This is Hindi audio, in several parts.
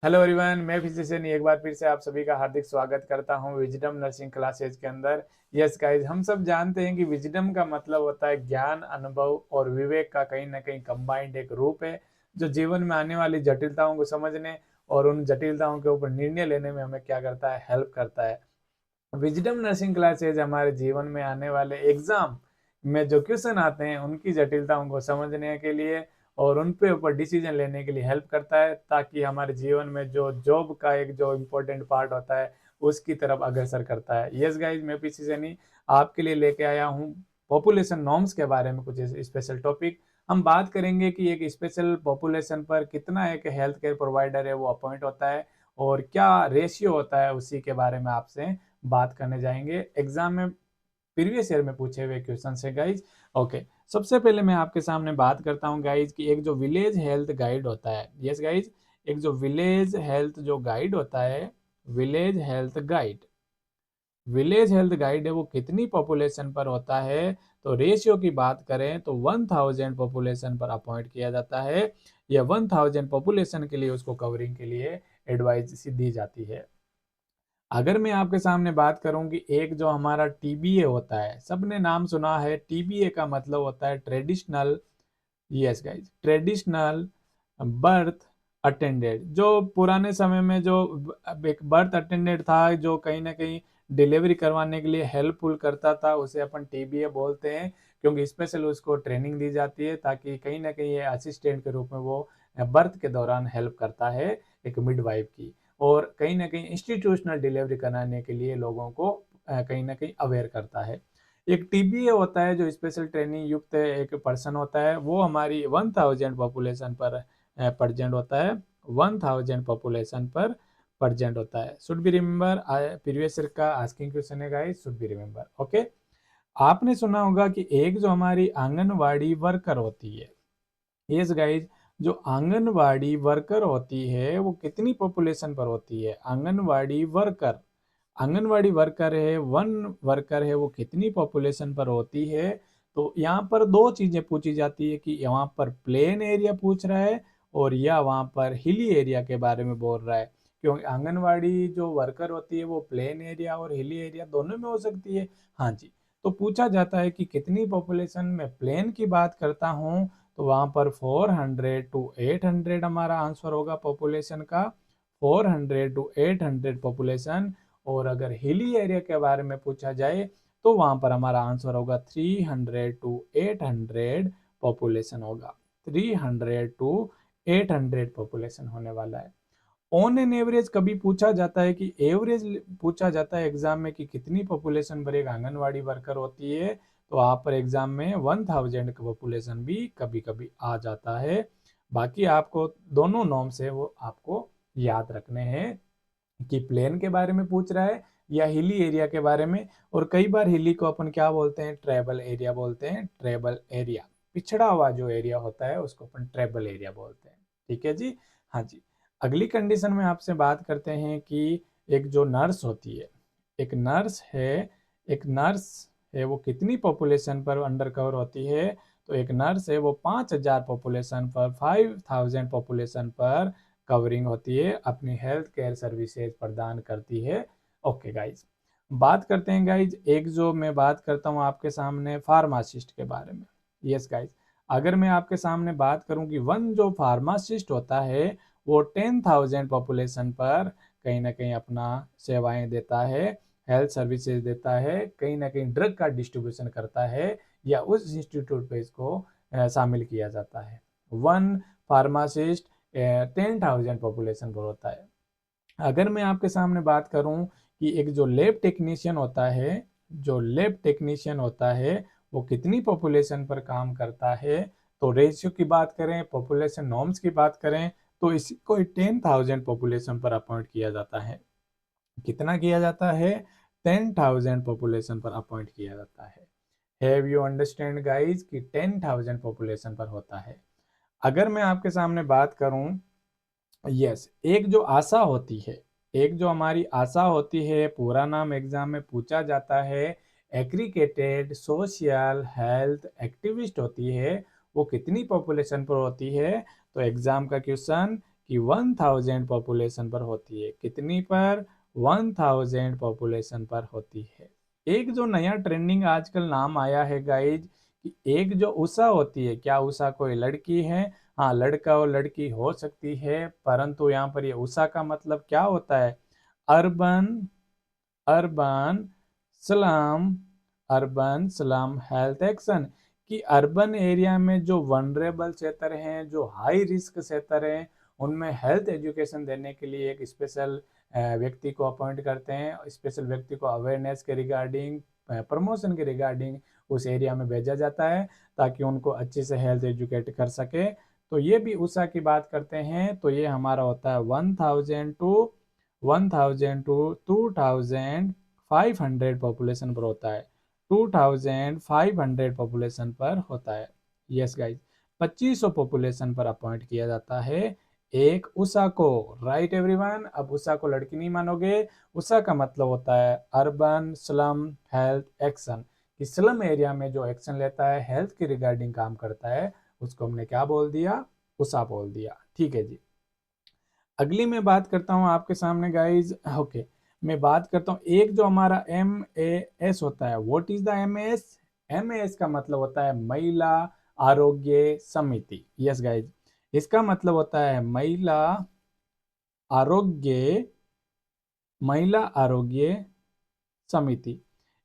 हेलो एवरीवन, मैं फिजिशियन एक बार फिर से आप सभी का हार्दिक स्वागत करता हूं विजडम नर्सिंग क्लासेज के अंदर। यस गाइज, हम सब जानते हैं कि विजडम का मतलब होता है ज्ञान, अनुभव और विवेक का कहीं ना कहीं कंबाइंड एक रूप है, जो जीवन में आने वाली जटिलताओं को समझने और उन जटिलताओं के ऊपर निर्णय लेने में हमें क्या करता है, हेल्प करता है। विजडम नर्सिंग क्लासेज हमारे जीवन में आने वाले एग्जाम में जो क्वेश्चन आते हैं उनकी जटिलताओं को समझने के लिए और उन पे ऊपर डिसीजन लेने के लिए हेल्प करता है, ताकि हमारे जीवन में जो जॉब का एक जो इम्पोर्टेंट पार्ट होता है उसकी तरफ अग्रसर करता है। यस गाइज, मैं पीछे से नहीं आपके लिए लेके आया हूँ पॉपुलेशन नॉर्म्स के बारे में कुछ स्पेशल टॉपिक। हम बात करेंगे कि एक स्पेशल पॉपुलेशन पर कितना एक हेल्थ केयर प्रोवाइडर है वो अपॉइंट होता है और क्या रेशियो होता है, उसी के बारे में आपसे बात करने जाएंगे। एग्जाम में प्रीवियस ईयर में पूछे हुए क्वेश्चन है गाइज। ओके, सबसे पहले मैं आपके सामने बात करता हूं गाइज कि एक जो विलेज हेल्थ गाइड होता है, यस गाइज, एक जो विलेज हेल्थ जो गाइड होता है, village health guide, village health guide है वो कितनी पॉपुलेशन पर होता है? तो रेशियो की बात करें तो 1000 पॉपुलेशन पर अपॉइंट किया जाता है, या 1000 पॉपुलेशन के लिए उसको कवरिंग के लिए एडवाइस दी जाती है। अगर मैं आपके सामने बात करूं कि एक जो हमारा टीबीए होता है, सबने नाम सुना है, टीबीए का मतलब होता है traditional, yes guys, traditional birth attendant. जो पुराने समय में जो एक बर्थ अटेंडेंट था जो कहीं ना कहीं डिलीवरी करवाने के लिए हेल्पफुल करता था, उसे अपन टीबीए बोलते हैं, क्योंकि स्पेशल उसको ट्रेनिंग दी जाती है ताकि कहीं ना कहीं ये असिस्टेंट के रूप में वो बर्थ के दौरान हेल्प करता है एक मिडवाइफ की, और कहीं ना कहीं इंस्टीट्यूशनल डिलीवरी कराने के लिए लोगों को कहीं ना कहीं अवेयर करता है। एक टीबीए होता है जो स्पेशल ट्रेनिंग युक्त एक पर्सन होता है, वो हमारी 1000 पॉपुलेशन पर प्रेजेंट होता है, 1000 पॉपुलेशन पर प्रेजेंट होता है। Should be remember, previous year का आस्किंग क्वेश्चन है guys, should be remember. Okay, आपने सुना होगा कि एक जो हमारी आंगनवाड़ी वर्कर होती है, यस गाइज, जो आंगनवाड़ी वर्कर होती है वो कितनी पॉपुलेशन पर होती है? आंगनवाड़ी वर्कर, आंगनवाड़ी वर्कर है, वन वर्कर है, वो कितनी पॉपुलेशन पर होती है? तो यहाँ पर दो चीजें पूछी जाती है कि यहाँ पर प्लेन एरिया पूछ रहा है और या वहाँ पर हिली एरिया के बारे में बोल रहा है, क्योंकि आंगनवाड़ी जो वर्कर होती है वो प्लेन एरिया और हिली एरिया दोनों में हो सकती है। हाँ जी, तो पूछा जाता है कि कितनी पॉपुलेशन में प्लेन की बात करता हूँ, तो वहाँ पर 400 टू 800 हमारा आंसर होगा पॉपुलेशन का, 400 टू 800 पॉपुलेशन। और अगर हिली एरिया के बारे में पूछा जाए तो वहां पर हमारा आंसर होगा 300 टू 800 पॉपुलेशन होगा, 300 टू 800 पॉपुलेशन होने वाला है। ऑन एन एवरेज कभी पूछा जाता है कि एवरेज पूछा जाता है एग्जाम में कि कितनी पॉपुलेशन पर एक आंगनवाड़ी वर्कर होती है, तो आप पर एग्जाम में 1000 का पॉपुलेशन भी कभी कभी आ जाता है। बाकी आपको दोनों नॉर्म्स है वो आपको याद रखने हैं कि प्लेन के बारे में पूछ रहा है या हिली एरिया के बारे में। और कई बार हिली को अपन क्या बोलते हैं, ट्राइबल एरिया बोलते हैं, ट्राइबल एरिया, पिछड़ा हुआ जो एरिया होता है उसको अपन ट्राइबल एरिया बोलते हैं। ठीक है जी, हाँ जी। अगली कंडीशन में आपसे बात करते हैं कि एक जो नर्स होती है, एक नर्स है, एक नर्स है वो कितनी पॉपुलेशन पर अंडर कवर होती है? तो एक नर्स है वो 5000 पॉपुलेशन पर, 5000 पॉपुलेशन पर कवरिंग होती है, अपनी हेल्थ केयर सर्विसेज प्रदान करती है। ओके गाइज, बात करते हैं गाइज, एक जो मैं बात करता हूँ आपके सामने फार्मासिस्ट के बारे में। यस गाइज, अगर मैं आपके सामने बात करूं कि वन जो फार्मासिस्ट होता है वो 10,000 पॉपुलेशन पर कहीं ना कहीं अपना सेवाएं देता है, हेल्थ सर्विसेज देता है, कहीं ना कहीं ड्रग का डिस्ट्रीब्यूशन करता है, या उस इंस्टीट्यूट पे इसको शामिल किया जाता है। वन फार्मासिस्ट 10,000 पॉपुलेशन पर होता है। अगर मैं आपके सामने बात करूं कि एक जो लैब टेक्नीशियन होता है, जो लैब टेक्नीशियन होता है वो कितनी पॉपुलेशन पर काम करता है? तो रेशियो की बात करें, पॉपुलेशन नॉर्म्स की बात करें, तो इसी को 10,000 पॉपुलेशन पर अपॉइंट किया जाता है। कितना किया जाता है? 10,000 पॉपुलेशन पर अपॉइंट किया जाता है। हैव यू अंडरस्टैंड गाइज कि 10,000 पॉपुलेशन पर होता है। अगर मैं आपके सामने बात करूं, यस, एक जो आशा होती है, एक जो हमारी आशा होती है, पूरा नाम एग्जाम में पूछा जाता है, एग्रीगेटेड सोशल हेल्थ एक्टिविस्ट होती है, वो कितनी पॉपुलेशन पर होती है? तो एग्जाम का क्वेश्चन कि 1000 पॉपुलेशन पर होती है। कितनी पर? 1000 पॉपुलेशन पर होती है। एक जो नया ट्रेंडिंग आजकल नाम आया है गाइज, कि एक जो उषा होती है, क्या उषा कोई लड़की है? हाँ, लड़का और लड़की हो सकती है, परंतु यहाँ पर ये उषा का मतलब क्या होता है? Urban urban slum urban slum health action. कि अर्बन एरिया में जो वनरेबल क्षेत्र हैं, जो हाई रिस्क क्षेत्र हैं, उनमें हेल्थ एजुकेशन देने के लिए एक स्पेशल व्यक्ति को अपॉइंट करते हैं। स्पेशल व्यक्ति को अवेयरनेस के रिगार्डिंग, प्रमोशन के रिगार्डिंग उस एरिया में भेजा जाता है, ताकि उनको अच्छे से हेल्थ एजुकेट कर सके। तो ये भी उषा की बात करते हैं। तो ये हमारा होता है 1000 to 2500 पॉपुलेशन पर होता है। 2500 पॉपुलेशन पर होता है। यस गाइज, 2500 पॉपुलेशन पर अपॉइंट किया जाता है एक उषा को। Right everyone. अब उषा को लड़की नहीं मानोगे। उषा का मतलब होता है अर्बन स्लम हेल्थ एक्शन। कि स्लम एरिया में जो एक्शन लेता है, हेल्थ के रिगार्डिंग काम करता है, उसको हमने क्या बोल दिया? उषा बोल दिया। ठीक है जी। अगली मैं बात करता हूँ आपके सामने गाइज। ओके, मैं बात करता हूँ एक जो हमारा MAS होता है। What is the MAS? MAS का मतलब होता है महिला आरोग्य समिति। यस गाइज, इसका मतलब होता है आरोग्य महिला आरोग्य समिति।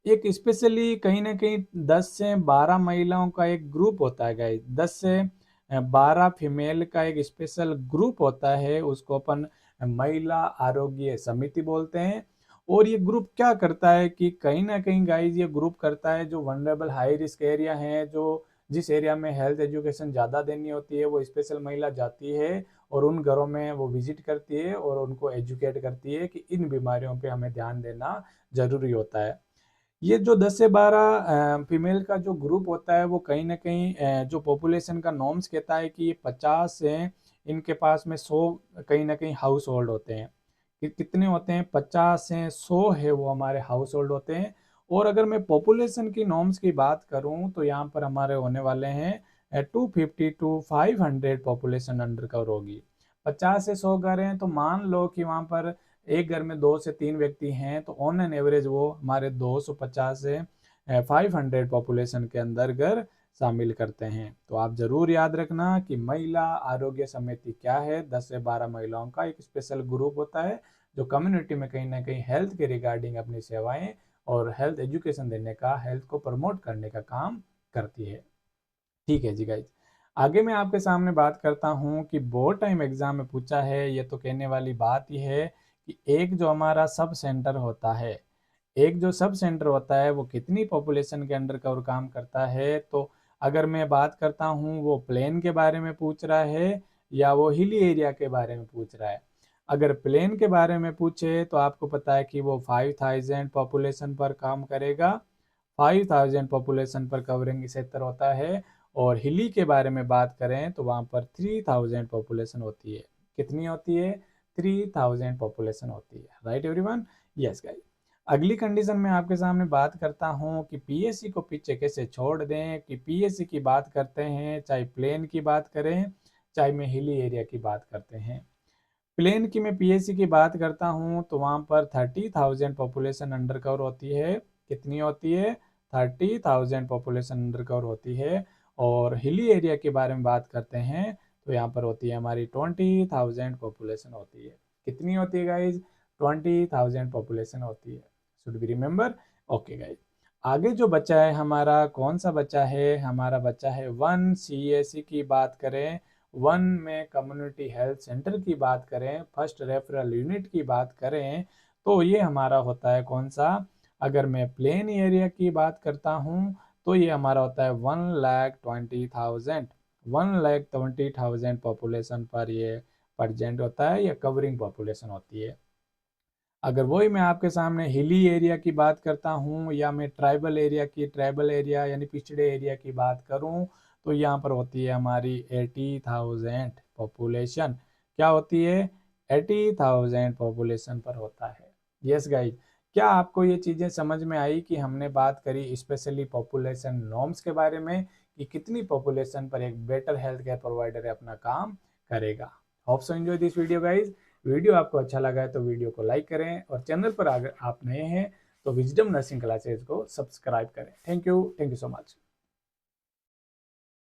एक स्पेशली कहीं ना कहीं 10 से 12 महिलाओं का एक ग्रुप होता है गाइज। 10 से 12 फीमेल का एक स्पेशल ग्रुप होता है, उसको अपन महिला आरोग्य समिति बोलते हैं। और ये ग्रुप क्या करता है कि कहीं ना कहीं गाइज ये ग्रुप करता है जो वनरेबल हाई रिस्क एरिया है, जो जिस एरिया में हेल्थ एजुकेशन ज़्यादा देनी होती है, वो स्पेशल महिला जाती है और उन घरों में वो विजिट करती है और उनको एजुकेट करती है कि इन बीमारियों पे हमें ध्यान देना जरूरी होता है। ये जो 10 से 12 फीमेल का जो ग्रुप होता है, वो कहीं ना कहीं जो पॉपुलेशन का नॉर्म्स कहता है कि ये 50 से इनके पास में 100 कहीं ना कहीं हाउस होल्ड होते हैं। कितने होते हैं? 50 से 100 है वो हमारे हाउस होल्ड होते हैं। और अगर मैं पॉपुलेशन की नॉर्म्स की बात करूं, तो यहाँ पर हमारे होने वाले हैं 250 to 500 पॉपुलेशन अंडर कवर होगी। 50 से 100 घर हैं, तो मान लो कि वहाँ पर एक घर में 2 से 3 व्यक्ति हैं, तो ऑन एन एवरेज वो हमारे 250 से 500 पॉपुलेशन के अंदर घर शामिल करते हैं। तो आप जरूर याद रखना कि महिला आरोग्य समिति क्या है? 10 से 12 महिलाओं का एक स्पेशल ग्रुप होता है, जो कम्युनिटी में कहीं ना कहीं हेल्थ के रिगार्डिंग अपनी सेवाएं और हेल्थ एजुकेशन देने का, हेल्थ को प्रमोट करने का काम करती है। ठीक है जी गाइज। आगे मैं आपके सामने बात करता हूँ कि बोर्ड टाइम एग्जाम में पूछा है, ये तो कहने वाली बात ही है कि एक जो हमारा सब सेंटर होता है, एक जो सब सेंटर होता है, वो कितनी पॉपुलेशन के अंडर कवर काम करता है? तो अगर मैं बात करता हूँ, वो प्लेन के बारे में पूछ रहा है या वो हिली एरिया के बारे में पूछ रहा है? अगर प्लेन के बारे में पूछे तो आपको पता है कि वो 5000 पॉपुलेशन पर काम करेगा। 5000 पॉपुलेशन पर कवरिंग क्षेत्र होता है। और हिली के बारे में बात करें तो वहाँ पर 3000 पॉपुलेशन होती है। कितनी होती है? 3000 पॉपुलेशन होती है। Right everyone. Yes guys. अगली कंडीशन में आपके सामने बात करता हूँ कि पीएससी को पीछे कैसे छोड़ दें। कि पीएससी की बात करते हैं, चाहे प्लेन की बात करें, चाहे मैं हिली एरिया की बात करते हैं। प्लेन की मैं पीएससी की बात करता हूँ तो वहाँ पर 30,000 पॉपुलेशन अंडर कवर होती है। कितनी होती है? 30,000 पॉपुलेशन अंडर कवर होती है। और हिली एरिया के बारे में बात करते हैं तो यहाँ पर होती है हमारी 20,000 पॉपुलेशन होती है। कितनी होती है गाइज? 20,000 पॉपुलेशन होती है। Should be remember. Okay guys. आगे जो बच्चा है हमारा, कौन सा बच्चा है? हमारा बच्चा है 1 CAC की बात करें, 1 में कम्युनिटी हेल्थ सेंटर की बात करें, फर्स्ट रेफरल यूनिट की बात करें, तो ये हमारा होता है कौन सा? अगर मैं प्लेन एरिया की बात करता हूँ तो ये हमारा होता है 1,20,000। 1,20,000 पॉपुलेशन पर ये प्रजेंट होता है, या कवरिंग पॉपुलेशन होती है। अगर वही मैं आपके सामने हिली एरिया की बात करता हूँ, या मैं ट्राइबल एरिया यानी पिछड़े एरिया की बात करूँ, तो यहाँ पर होती है हमारी 80,000 पॉपुलेशन। क्या होती है? 80,000 पॉपुलेशन पर होता है। Yes guys. क्या आपको ये चीज़ें समझ में आई कि हमने बात करी स्पेशली पॉपुलेशन नॉर्म्स के बारे में, कि कितनी पॉपुलेशन पर एक बेटर हेल्थ केयर प्रोवाइडर अपना काम करेगा? Hope so enjoy this video guys. Video आपको अच्छा लगा है तो वीडियो को लाइक करें और चैनल पर अगर आप नए हैं तो विजडम नर्सिंग क्लासेज को सब्सक्राइब करें। Thank you so much.